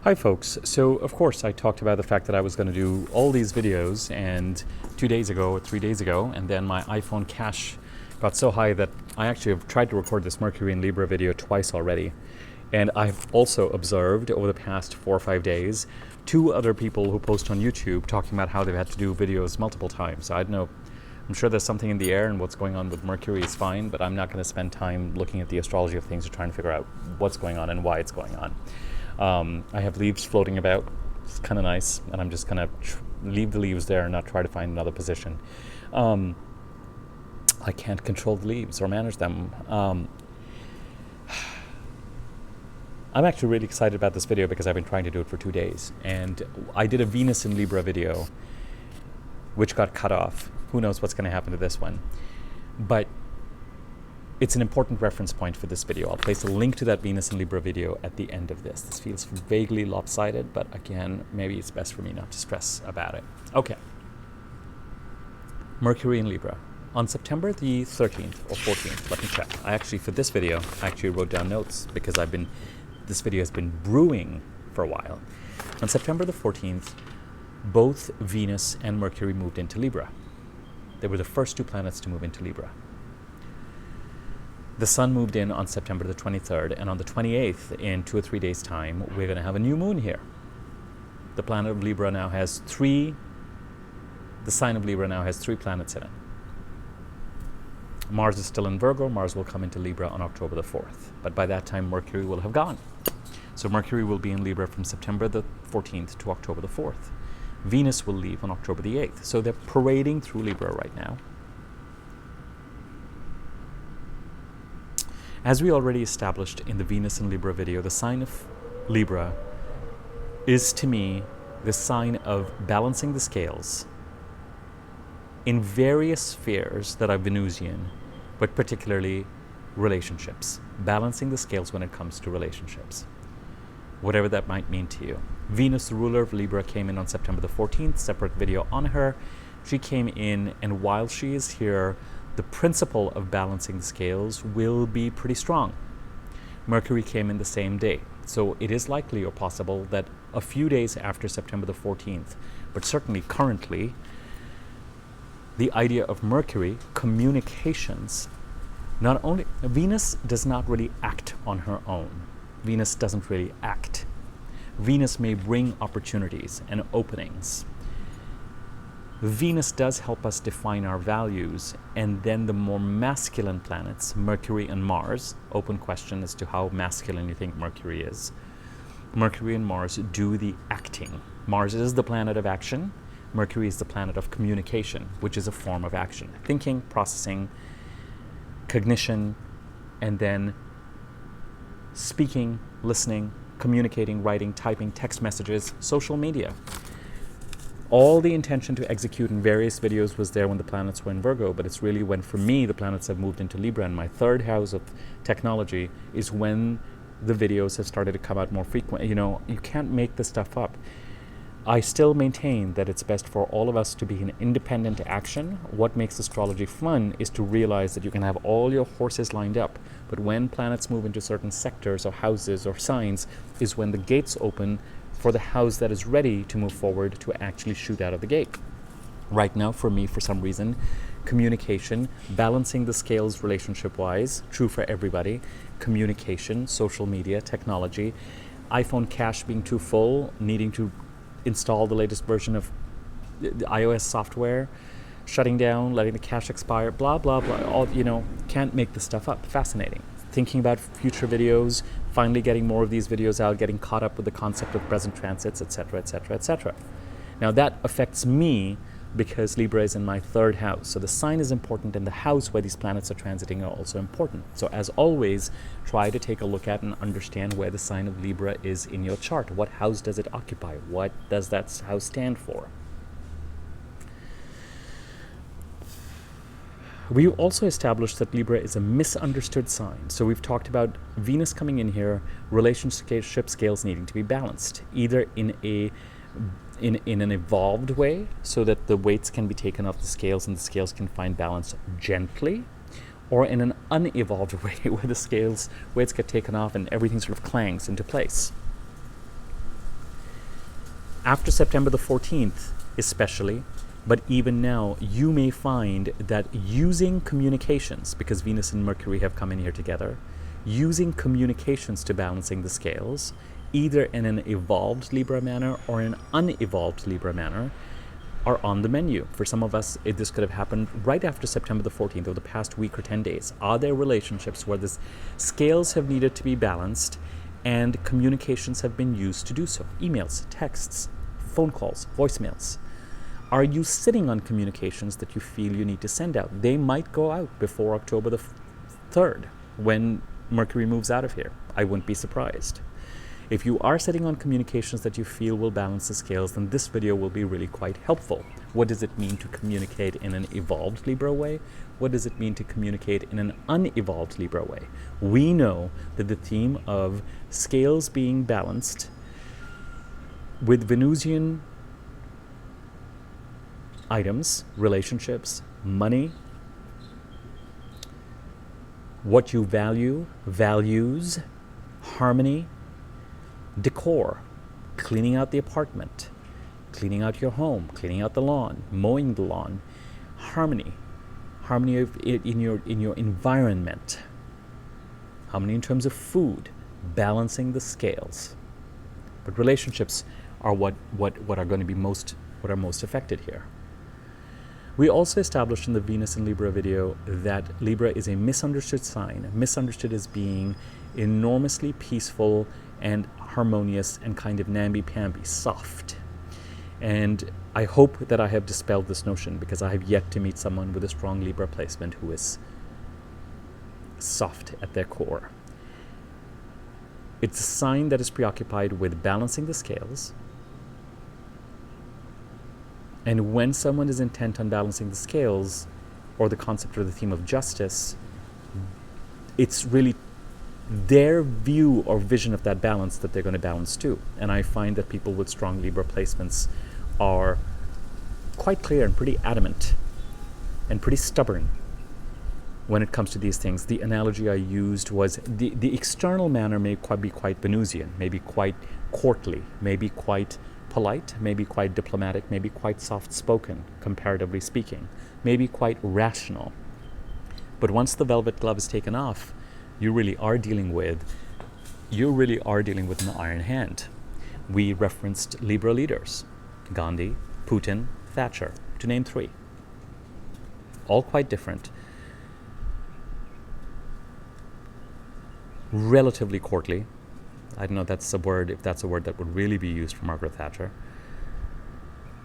Hi folks, so of course I talked about the fact that I was going to do all these videos and 2 days ago or 3 days ago, and then my iPhone cache got so high that I actually have tried to record this Mercury and Libra video twice already. And I've also observed over the past 4 or 5 days 2 other people who post on YouTube talking about how they've had to do videos multiple times. So I don't know, I'm sure there's something in the air and what's going on with Mercury is fine, but I'm not going to spend time looking at the astrology of things or trying to figure out what's going on and why it's going on. I have leaves floating about. It's kind of nice, and I'm just going to leave the leaves there and not try to find another position. I can't control the leaves or manage them. I'm actually really excited about this video because I've been trying to do it for 2 days. And I did a Venus in Libra video, which got cut off. Who knows what's going to happen to this one. But it's an important reference point for this video. I'll place a link to that Venus in Libra video at the end of this. This feels vaguely lopsided, but again, maybe it's best for me not to stress about it. Okay. Mercury in Libra. On September the 13th or 14th, let me check. For this video, I actually wrote down notes because this video has been brewing for a while. On September the 14th, both Venus and Mercury moved into Libra. They were the first 2 planets to move into Libra. The Sun moved in on September the 23rd, and on the 28th, in 2 or 3 days' time, we're going to have a new moon here. The planet of Libra now has the sign of Libra now has 3 planets in it. Mars is still in Virgo. Mars will come into Libra on October the 4th. But by that time, Mercury will have gone. So Mercury will be in Libra from September the 14th to October the 4th. Venus will leave on October the 8th. So they're parading through Libra right now. As we already established in the Venus and Libra video, the sign of Libra is, to me, the sign of balancing the scales in various spheres that are Venusian, but particularly relationships. Balancing the scales when it comes to relationships, whatever that might mean to you. Venus, the ruler of Libra, came in on September the 14th, separate video on her. She came in, and while she is here, the principle of balancing the scales will be pretty strong. Mercury came in the same day. So it is likely or possible that a few days after September the 14th, but certainly currently, the idea of Mercury, communications, not only, Venus does not really act on her own. Venus doesn't really act. Venus may bring opportunities and openings. Venus does help us define our values, and then the more masculine planets, Mercury and Mars, open question as to how masculine you think Mercury is. Mercury and Mars do the acting. Mars is the planet of action. Mercury is the planet of communication, which is a form of action. Thinking, processing, cognition, and then speaking, listening, communicating, writing, typing, text messages, social media. All the intention to execute in various videos was there when the planets were in Virgo, but it's really when, for me, the planets have moved into Libra, and my 3rd house of technology is when the videos have started to come out more frequently. You know, you can't make this stuff up. I still maintain that it's best for all of us to be in independent action. What makes astrology fun is to realize that you can have all your horses lined up, but when planets move into certain sectors or houses or signs is when the gates open for the house that is ready to move forward to actually shoot out of the gate. Right now, for me, for some reason, communication, balancing the scales relationship-wise, true for everybody, communication, social media, technology, iPhone cache being too full, needing to install the latest version of the iOS software, shutting down, letting the cache expire, blah, blah, blah, all, can't make this stuff up. Fascinating. Thinking about future videos, finally getting more of these videos out, getting caught up with the concept of present transits, etc., etc., etc. Now that affects me because Libra is in my 3rd house. So the sign is important, and the house where these planets are transiting are also important. So as always, try to take a look at and understand where the sign of Libra is in your chart. What house does it occupy? What does that house stand for? We also established that Libra is a misunderstood sign. So we've talked about Venus coming in here, relationship scales needing to be balanced, either in an evolved way so that the weights can be taken off the scales and the scales can find balance gently, or in an unevolved way where the scales weights get taken off and everything sort of clangs into place. After September the 14th, especially, but even now, you may find that using communications, because Venus and Mercury have come in here together, using communications to balancing the scales, either in an evolved Libra manner or an unevolved Libra manner, are on the menu. For some of us, this could have happened right after September the 14th, or the past week or 10 days. Are there relationships where the scales have needed to be balanced and communications have been used to do so? Emails, texts, phone calls, voicemails. Are you sitting on communications that you feel you need to send out? They might go out before October the 3rd, when Mercury moves out of here. I wouldn't be surprised. If you are sitting on communications that you feel will balance the scales, then this video will be really quite helpful. What does it mean to communicate in an evolved Libra way? What does it mean to communicate in an unevolved Libra way? We know that the theme of scales being balanced with Venusian items, relationships, money, what you value, values, harmony, decor, cleaning out the apartment, cleaning out your home, cleaning out the lawn, mowing the lawn, harmony in your environment, harmony in terms of food, balancing the scales. But relationships are what are going to be most affected here. We also established in the Venus and Libra video that Libra is a misunderstood sign, misunderstood as being enormously peaceful and harmonious and kind of namby-pamby, soft. And I hope that I have dispelled this notion, because I have yet to meet someone with a strong Libra placement who is soft at their core. It's a sign that is preoccupied with balancing the scales. And when someone is intent on balancing the scales, or the concept or the theme of justice, it's really their view or vision of that balance that they're going to balance too. And I find that people with strong Libra placements are quite clear and pretty adamant and pretty stubborn when it comes to these things. The analogy I used was the external manner may be quite Venusian, maybe quite courtly, maybe quite polite, maybe quite diplomatic, maybe quite soft-spoken, comparatively speaking, maybe quite rational. But once the velvet glove is taken off, you really are dealing with an iron hand. We referenced Libra leaders, Gandhi, Putin, Thatcher, to name 3. All quite different. Relatively courtly. I don't know if that's a word that would really be used for Margaret Thatcher.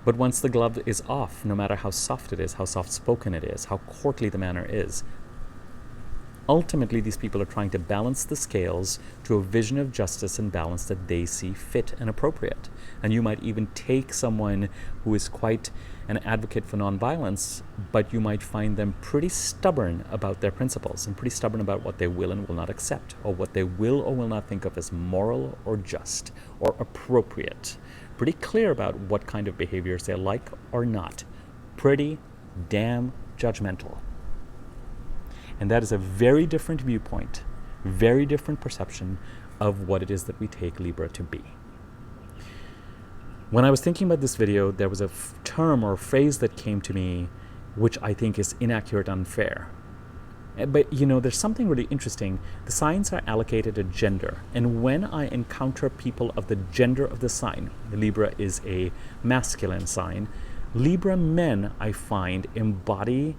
But once the glove is off, no matter how soft it is, how soft-spoken it is, how courtly the manner is, ultimately these people are trying to balance the scales to a vision of justice and balance that they see fit and appropriate. And you might even take someone who is quite an advocate for nonviolence, but you might find them pretty stubborn about their principles and pretty stubborn about what they will and will not accept, or what they will or will not think of as moral or just or appropriate. Pretty clear about what kind of behaviors they like or not. Pretty damn judgmental. And that is a very different viewpoint, very different perception of what it is that we take Libra to be. When I was thinking about this video, there was a term or a phrase that came to me which I think is inaccurate, unfair. But there's something really interesting. The signs are allocated a gender, and when I encounter people of the gender of the sign, Libra is a masculine sign, Libra men, I find, embody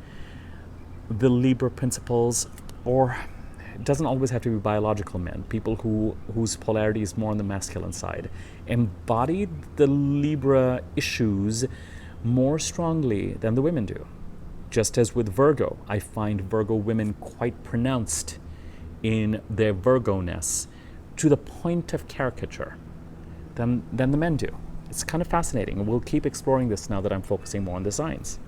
the Libra principles, or it doesn't always have to be biological men, people whose polarity is more on the masculine side, embody the Libra issues more strongly than the women do. Just as with Virgo, I find Virgo women quite pronounced in their Virgo-ness to the point of caricature than the men do. It's kind of fascinating, and we'll keep exploring this now that I'm focusing more on the signs.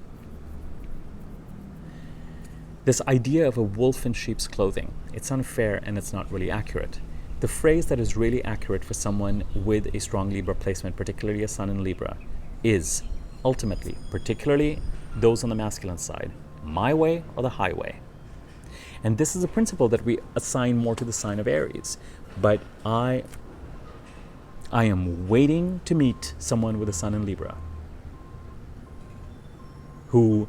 This idea of a wolf in sheep's clothing, it's unfair and it's not really accurate. The phrase that is really accurate for someone with a strong Libra placement, particularly a sun in Libra, is ultimately, particularly those on the masculine side, my way or the highway. And this is a principle that we assign more to the sign of Aries. But I I am waiting to meet someone with a sun in Libra who,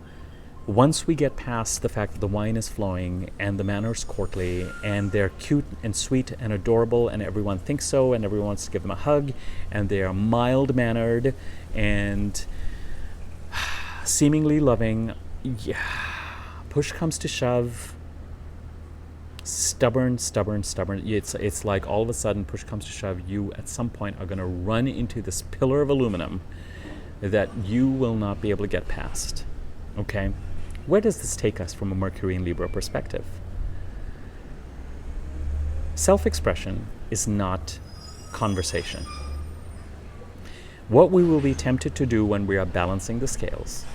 once we get past the fact that the wine is flowing and the manners courtly and they're cute and sweet and adorable and everyone thinks so and everyone wants to give them a hug and they are mild-mannered and seemingly loving, push comes to shove, stubborn. It's like all of a sudden, push comes to shove, you at some point are going to run into this pillar of aluminum that you will not be able to get past. Okay? Where does this take us from a Mercury and Libra perspective? Self-expression is not conversation. What we will be tempted to do when we are balancing the scales,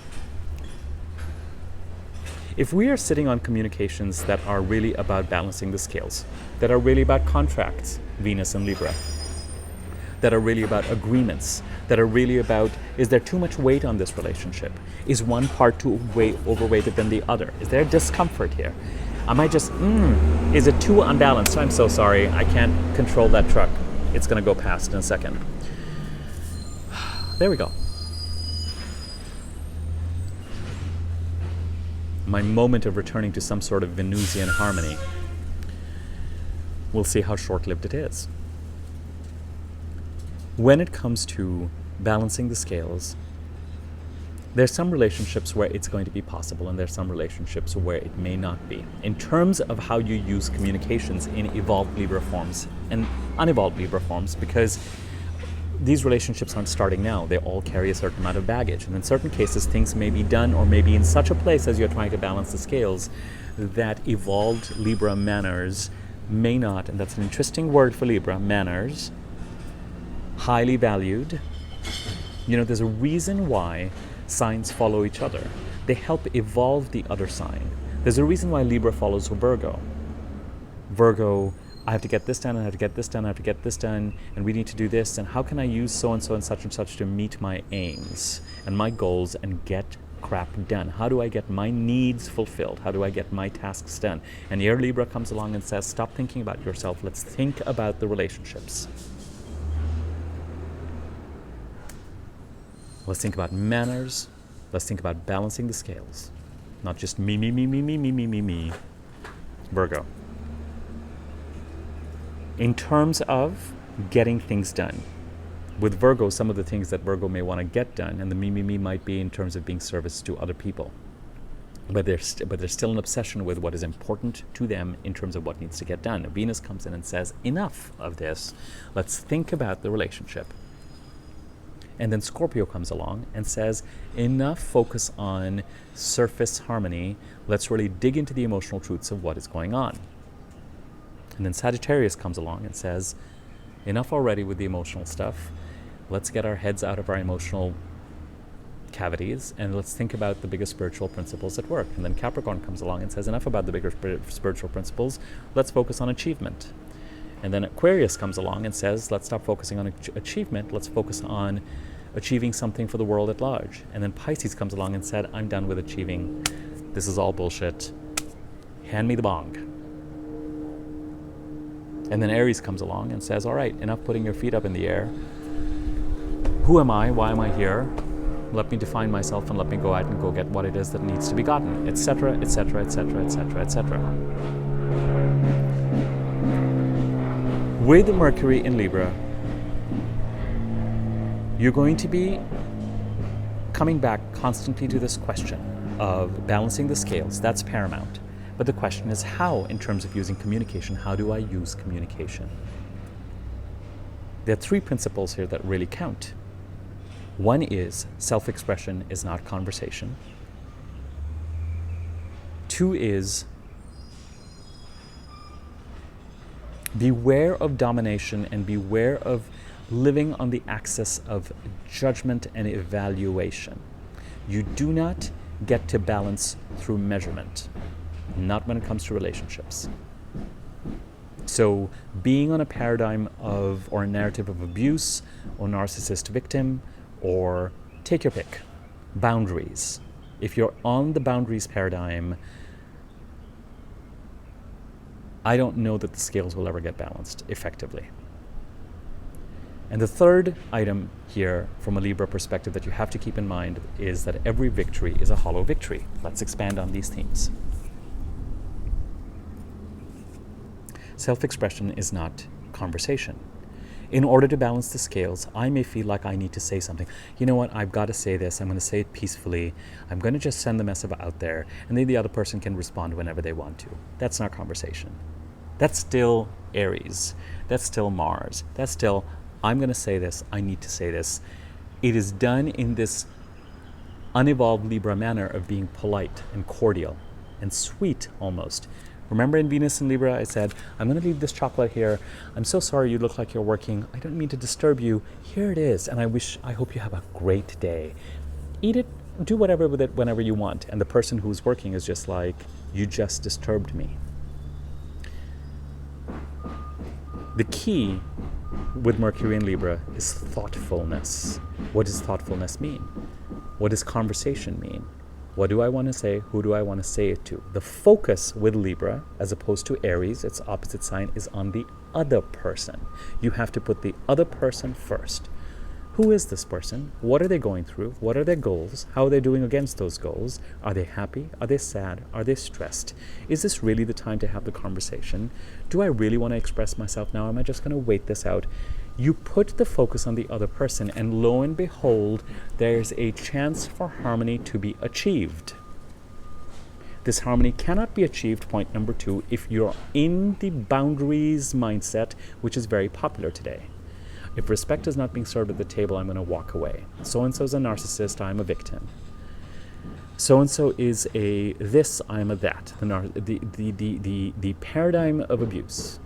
if we are sitting on communications that are really about balancing the scales, that are really about contracts, Venus and Libra, that are really about agreements, that are really about, is there too much weight on this relationship? Is one part too overweighted than the other? Is there discomfort here? Am I just, is it too unbalanced? I'm so sorry, I can't control that truck. It's gonna go past in a second. There we go. My moment of returning to some sort of Venusian harmony. We'll see how short-lived it is. When it comes to balancing the scales, there's some relationships where it's going to be possible and there's some relationships where it may not be. In terms of how you use communications in evolved Libra forms and unevolved Libra forms, because these relationships aren't starting now. They all carry a certain amount of baggage. And in certain cases, things may be done or may be in such a place as you're trying to balance the scales that evolved Libra manners may not, and that's an interesting word for Libra, manners, highly valued. You know, there's a reason why signs follow each other. They help evolve the other sign. There's a reason why Libra follows Virgo. Virgo, I have to get this done, I have to get this done, I have to get this done, and we need to do this, and how can I use so-and-so and such to meet my aims and my goals and get crap done? How do I get my needs fulfilled? How do I get my tasks done? And here Libra comes along and says, stop thinking about yourself, let's think about the relationships. Let's think about manners, let's think about balancing the scales. Not just me. Virgo. In terms of getting things done, with Virgo, some of the things that Virgo may want to get done, and the me might be in terms of being service to other people. But there's still an obsession with what is important to them in terms of what needs to get done. Venus comes in and says, enough of this. Let's think about the relationship. And then Scorpio comes along and says, enough focus on surface harmony. Let's really dig into the emotional truths of what is going on. And then Sagittarius comes along and says, enough already with the emotional stuff. Let's get our heads out of our emotional cavities and let's think about the bigger spiritual principles at work. And then Capricorn comes along and says, enough about the bigger spiritual principles. Let's focus on achievement. And then Aquarius comes along and says, let's stop focusing on achievement. Let's focus on achieving something for the world at large. And then Pisces comes along and said, I'm done with achieving. This is all bullshit. Hand me the bong. And then Aries comes along and says, all right, enough putting your feet up in the air. Who am I? Why am I here? Let me define myself and let me go out and go get what it is that needs to be gotten, etc., etc., etc., etc., etc. With Mercury in Libra, you're going to be coming back constantly to this question of balancing the scales. That's paramount. But the question is how, in terms of using communication, how do I use communication? There are three principles here that really count. One is self-expression is not conversation. Two is beware of domination and beware of living on the axis of judgment and evaluation. You do not get to balance through measurement. Not when it comes to relationships. So being on a paradigm of, or a narrative of abuse, or narcissist victim, or take your pick, boundaries. If you're on the boundaries paradigm, I don't know that the scales will ever get balanced effectively. And the third item here from a Libra perspective that you have to keep in mind is that every victory is a hollow victory. Let's expand on these themes. Self-expression is not conversation. In order to balance the scales, I may feel like I need to say something. You know what? I've got to say this. I'm going to say it peacefully. I'm going to just send the message out there, and then the other person can respond whenever they want to. That's not conversation. That's still Aries. That's still Mars. That's still, I'm going to say this. I need to say this. It is done in this unevolved Libra manner of being polite and cordial and sweet almost. Remember in Venus and Libra, I said, I'm going to leave this chocolate here. I'm so sorry you look like you're working. I don't mean to disturb you. Here it is. And I hope you have a great day. Eat it, do whatever with it whenever you want. And the person who's working is just like, you just disturbed me. The key with Mercury and Libra is thoughtfulness. What does thoughtfulness mean? What does conversation mean? What do I want to say? Who do I want to say it to? The focus with Libra, as opposed to Aries, its opposite sign, is on the other person. You have to put the other person first. Who is this person? What are they going through? What are their goals? How are they doing against those goals? Are they happy? Are they sad? Are they stressed? Is this really the time to have the conversation? Do I really want to express myself now? Am I just going to wait this out? You put the focus on the other person, and lo and behold, there's a chance for harmony to be achieved. This harmony cannot be achieved, point number 2, if you're in the boundaries mindset, which is very popular today. If respect is not being served at the table, I'm going to walk away. So-and-so is a narcissist, I'm a victim. So-and-so is a this, I'm a that. The paradigm of abuse.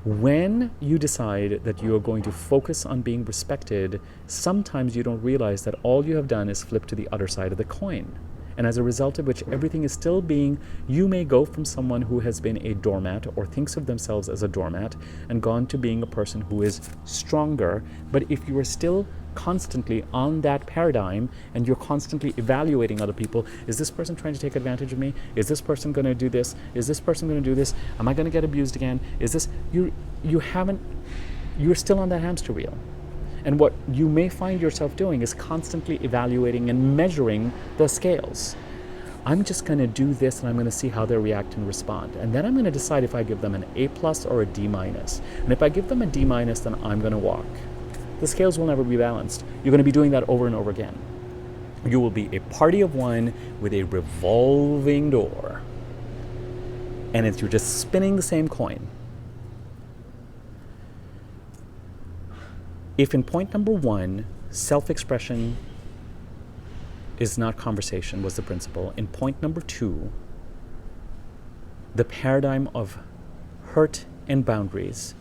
When you decide that you are going to focus on being respected, sometimes you don't realize that all you have done is flip to the other side of the coin. And as a result of which everything is still being, you may go from someone who has been a doormat or thinks of themselves as a doormat and gone to being a person who is stronger. But if you are still constantly on that paradigm and you're constantly evaluating other people, is this person trying to take advantage of me? Is this person going to do this? Is this person going to do this? Am I going to get abused again? Is this, you're still on that hamster wheel. And what you may find yourself doing is constantly evaluating and measuring the scales. I'm just going to do this and I'm going to see how they react and respond. And then I'm going to decide if I give them an A+ or a D-. And if I give them a D-, then I'm going to walk. The scales will never be balanced. You're going to be doing that over and over again. You will be a party of one with a revolving door. And you're just spinning the same coin. If in point number 1, self-expression is not conversation was the principle, in point number 2, the paradigm of hurt and boundaries,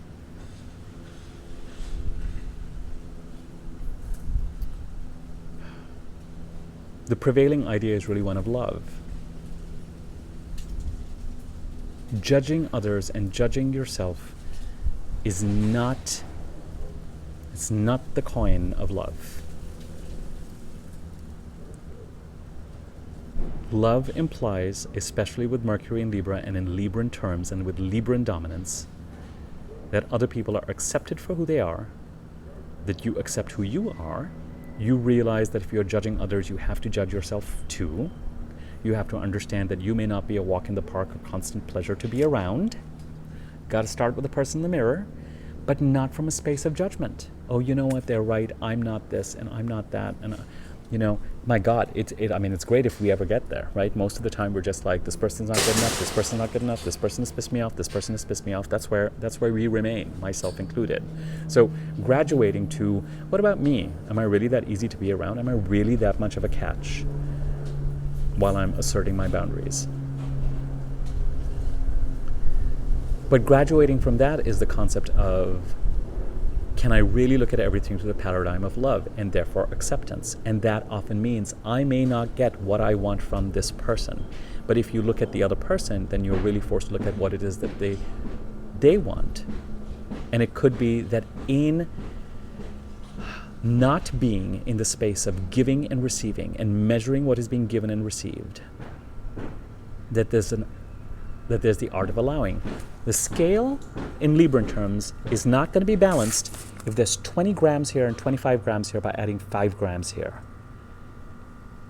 the prevailing idea is really one of love. Judging others and judging yourself is not, it's not the coin of love. Love implies, especially with Mercury in Libra and in Libran terms and with Libran dominance, that other people are accepted for who they are, that you accept who you are. You realize that if you're judging others, you have to judge yourself too. You have to understand that you may not be a walk in the park of constant pleasure to be around. Got to start with the person in the mirror, but not from a space of judgment. Oh, you know what? They're right. I'm not this and I'm not that. And, my God, it's great if we ever get there, right? Most of the time we're just like, this person's not good enough. This person's not good enough. This person has pissed me off. This person has pissed me off. That's where we remain, myself included. So graduating to, what about me? Am I really that easy to be around? Am I really that much of a catch while I'm asserting my boundaries? But graduating from that is the concept of, can I really look at everything through the paradigm of love and therefore acceptance? And that often means I may not get what I want from this person. But if you look at the other person, then you're really forced to look at what it is that they want. And it could be that in not being in the space of giving and receiving and measuring what is being given and received, that there's the art of allowing. The scale in Libran terms is not going to be balanced if there's 20 grams here and 25 grams here by adding 5 grams here.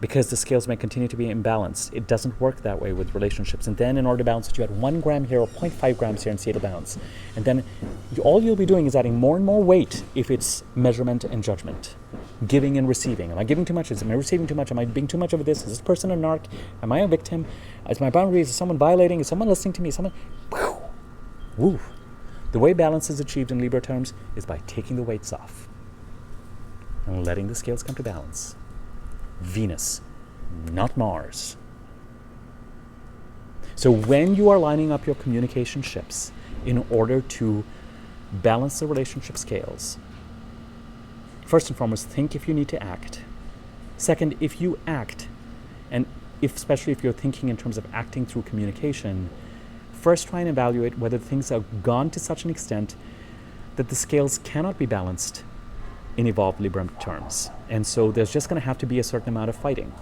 Because the scales may continue to be imbalanced. It doesn't work that way with relationships. And then in order to balance it, you add 1 gram here or 0.5 grams here and see it'll balance. And then all you'll be doing is adding more and more weight if it's measurement and judgment. Giving and receiving. Am I giving too much? Am I receiving too much? Am I being too much of this? Is this person a narc? Am I a victim? Is my boundaries? Is someone violating? Is someone listening to me? Woo. The way balance is achieved in Libra terms is by taking the weights off and letting the scales come to balance. Venus, not Mars. So when you are lining up your communication ships in order to balance the relationship scales, first and foremost, think if you need to act. Second, if you act, and especially if you're thinking in terms of acting through communication, first try and evaluate whether things have gone to such an extent that the scales cannot be balanced in evolved Libra terms. And so there's just going to have to be a certain amount of fighting.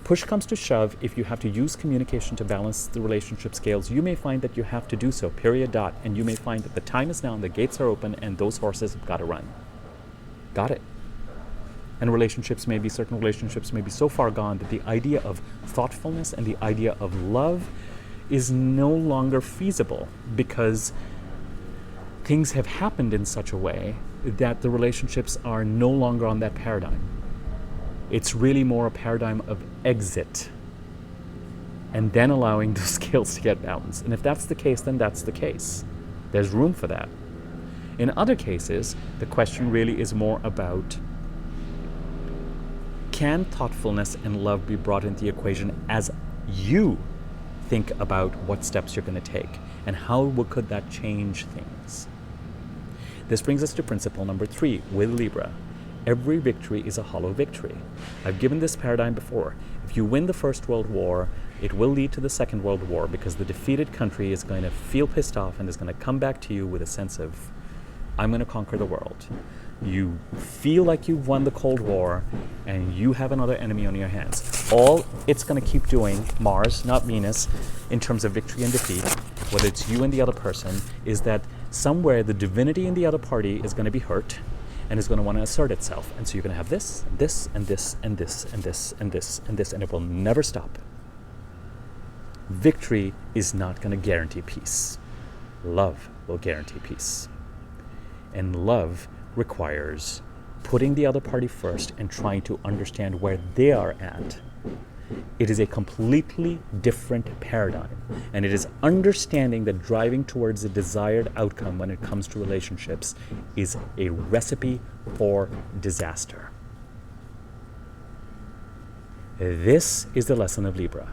Push comes to shove, if you have to use communication to balance the relationship scales, you may find that you have to do so, period, dot. And you may find that the time is now and the gates are open and those horses have got to run. Got it. And certain relationships may be so far gone that the idea of thoughtfulness and the idea of love is no longer feasible because things have happened in such a way that the relationships are no longer on that paradigm. It's really more a paradigm of exit and then allowing the scales to get balanced. And if that's the case, then that's the case. There's room for that. In other cases, the question really is more about, can thoughtfulness and love be brought into the equation as you think about what steps you're going to take, and how could that change things? This brings us to principle number 3 with Libra. Every victory is a hollow victory. I've given this paradigm before. If you win the First World War, it will lead to the Second World War because the defeated country is going to feel pissed off and is going to come back to you with a sense of, I'm going to conquer the world. You feel like you've won the Cold War and you have another enemy on your hands. All it's going to keep doing, Mars, not Venus, in terms of victory and defeat, whether it's you and the other person, is that somewhere the divinity in the other party is going to be hurt and is going to want to assert itself. And so you're going to have this, and this, and this, and this, and this, and this, and this, and it will never stop. Victory is not going to guarantee peace. Love will guarantee peace. And love requires putting the other party first and trying to understand where they are at. It is a completely different paradigm. And it is understanding that driving towards a desired outcome when it comes to relationships is a recipe for disaster. This is the lesson of Libra,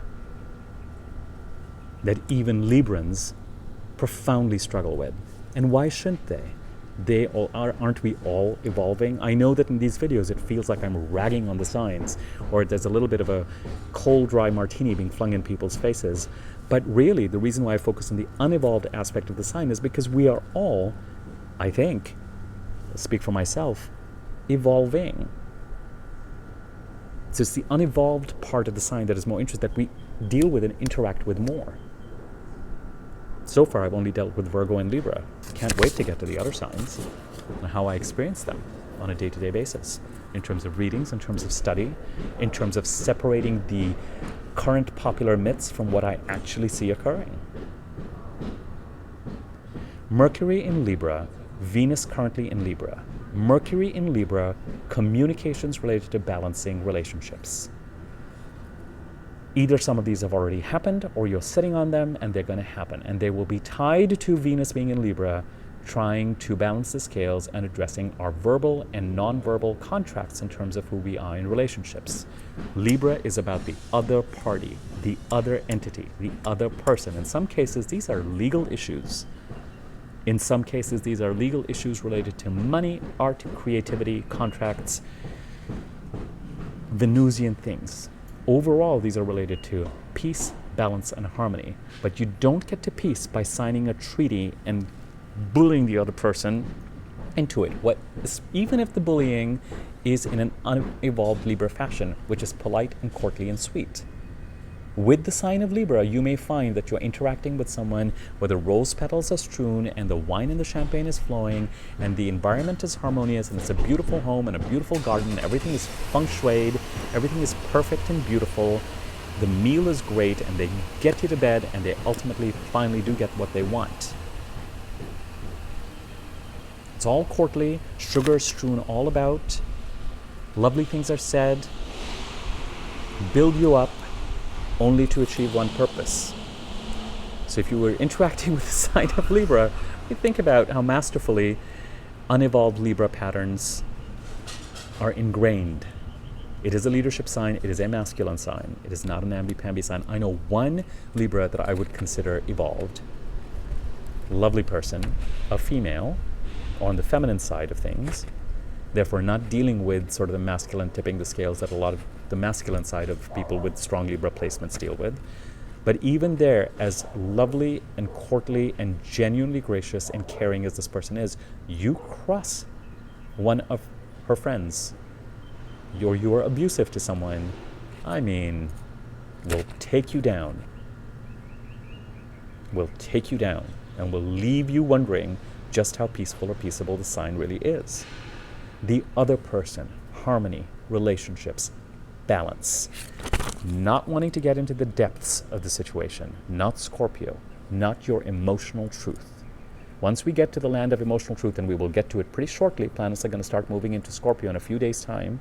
that even Librans profoundly struggle with. And why shouldn't they? They all aren't we all evolving? I know that in these videos it feels like I'm ragging on the signs, or there's a little bit of a cold, dry martini being flung in people's faces. But really, the reason why I focus on the unevolved aspect of the sign is because we are all, I think, I'll speak for myself, evolving. So it's the unevolved part of the sign that is more interesting, that we deal with and interact with more. So far, I've only dealt with Virgo and Libra. Can't wait to get to the other signs and how I experience them on a day-to-day basis, in terms of readings, in terms of study, in terms of separating the current popular myths from what I actually see occurring. Mercury in Libra, Venus currently in Libra. Mercury in Libra, communications related to balancing relationships. Either some of these have already happened, or you're sitting on them and they're going to happen. And they will be tied to Venus being in Libra, trying to balance the scales and addressing our verbal and non-verbal contracts in terms of who we are in relationships. Libra is about the other party, the other entity, the other person. In some cases, these are legal issues. In some cases, these are legal issues related to money, art, creativity, contracts, Venusian things. Overall, these are related to peace, balance, and harmony. But you don't get to peace by signing a treaty and bullying the other person into it. Even if the bullying is in an unevolved Libra fashion, which is polite and courtly and sweet. With the sign of Libra, you may find that you're interacting with someone where the rose petals are strewn and the wine and the champagne is flowing and the environment is harmonious and it's a beautiful home and a beautiful garden. Everything is feng shuied, everything is perfect and beautiful. The meal is great and they get you to bed and they ultimately finally do get what they want. It's all courtly, sugar strewn all about, lovely things are said, build you up, only to achieve one purpose. So if you were interacting with the sign of Libra, you think about how masterfully unevolved Libra patterns are ingrained. It is a leadership sign, it is a masculine sign, it is not an namby-pamby sign. I know one Libra that I would consider evolved. Lovely person, a female, on the feminine side of things, therefore not dealing with sort of the masculine tipping the scales that a lot of the masculine side of people with strong Libra placements deal with. But even there, as lovely and courtly and genuinely gracious and caring as this person is, you cross one of her friends, or you are abusive to someone, I mean, will take you down. Will take you down and will leave you wondering just how peaceful or peaceable the sign really is. The other person, harmony, relationships, balance. Not wanting to get into the depths of the situation, not Scorpio, not your emotional truth. Once we get to the land of emotional truth, and we will get to it pretty shortly, planets are going to start moving into Scorpio in a few days' time.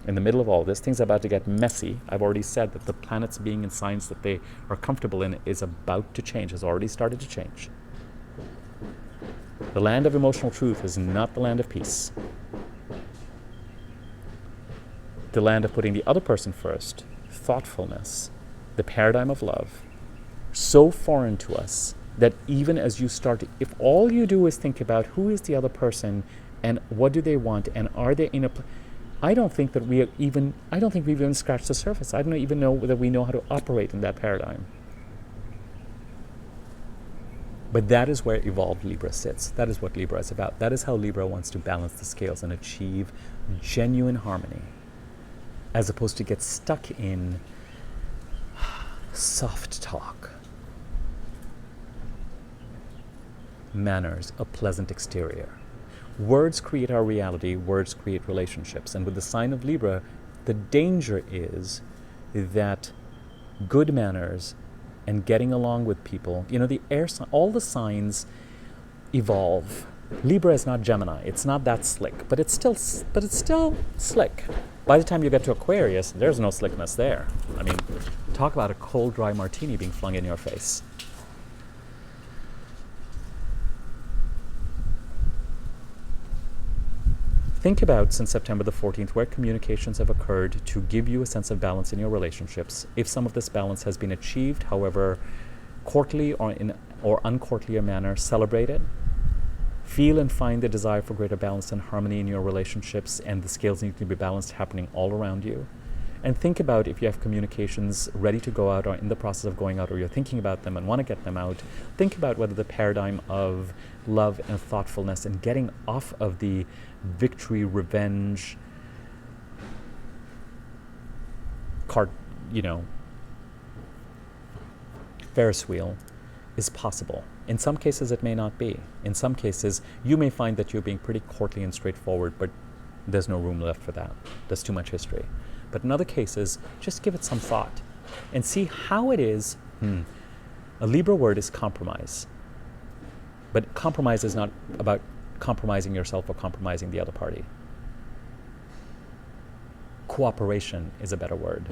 In the middle of all this, things are about to get messy. I've already said that the planets being in signs that they are comfortable in is about to change, has already started to change. The land of emotional truth is not the land of peace. The land of putting the other person first, thoughtfulness, the paradigm of love, so foreign to us that even as you start, if all you do is think about who is the other person and what do they want and are they in a, I don't think we've even scratched the surface. I don't even know that we know how to operate in that paradigm. But that is where evolved Libra sits. That is what Libra is about. That is how Libra wants to balance the scales and achieve genuine harmony, as opposed to get stuck in soft talk, manners, a pleasant exterior. Words create our reality, words create relationships. And with the sign of Libra, the danger is that good manners and getting along with people, the air sign, all the signs evolve. Libra is not Gemini. It's not that slick, but it's still slick. By the time you get to Aquarius, there's no slickness there. I mean, talk about a cold, dry martini being flung in your face. Think about, since September the 14th, where communications have occurred to give you a sense of balance in your relationships. If some of this balance has been achieved, however courtly or uncourtly a manner, celebrate it. Feel and find the desire for greater balance and harmony in your relationships, and the scales need to be balanced happening all around you. And think about if you have communications ready to go out or in the process of going out, or you're thinking about them and want to get them out, think about whether the paradigm of love and thoughtfulness and getting off of the victory, revenge, Ferris wheel is possible. In some cases, it may not be. In some cases, you may find that you're being pretty courtly and straightforward, but there's no room left for that. There's too much history. But in other cases, just give it some thought and see how it is. A Libra word is compromise. But compromise is not about compromising yourself or compromising the other party. Cooperation is a better word.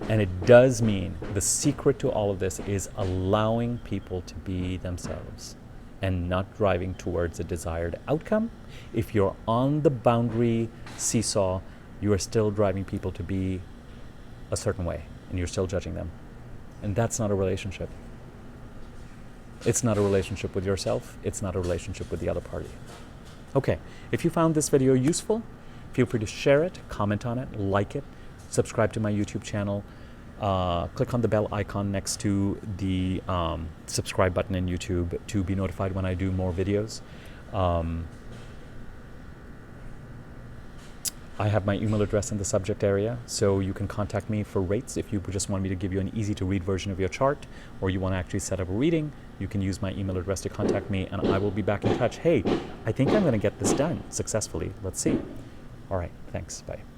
And it does mean the secret to all of this is allowing people to be themselves and not driving towards a desired outcome. If you're on the boundary seesaw, you are still driving people to be a certain way and you're still judging them. And that's not a relationship. It's not a relationship with yourself. It's not a relationship with the other party. Okay, if you found this video useful, feel free to share it, comment on it, like it, subscribe to my YouTube channel, click on the bell icon next to the subscribe button in YouTube to be notified when I do more videos. I have my email address in the subject area, so you can contact me for rates if you just want me to give you an easy-to-read version of your chart, or you want to actually set up a reading. You can use my email address to contact me, and I will be back in touch. Hey, I think I'm going to get this done successfully. Let's see. All right, thanks. Bye.